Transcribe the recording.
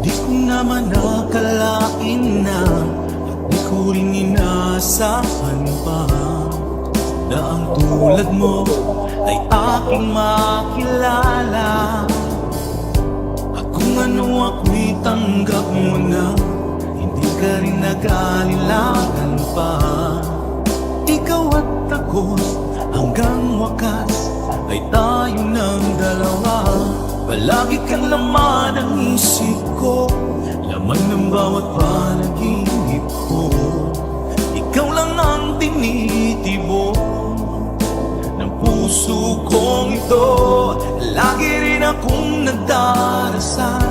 Di ko naman akalain na at di ko rin inaasahan pa na ang tulad mo ay aking makilala. At kung ano ako'y tanggap mo na, hindi ka rin nag-aalilangan pa. Ikaw at ako hanggang wakas ay tayo ng dalawa. Palagi kang laman ng isip ko, laman ng bawat panaginip ko. Ikaw lang ang tinitibo ng puso kong ito. Lagi rin akong nagdarasal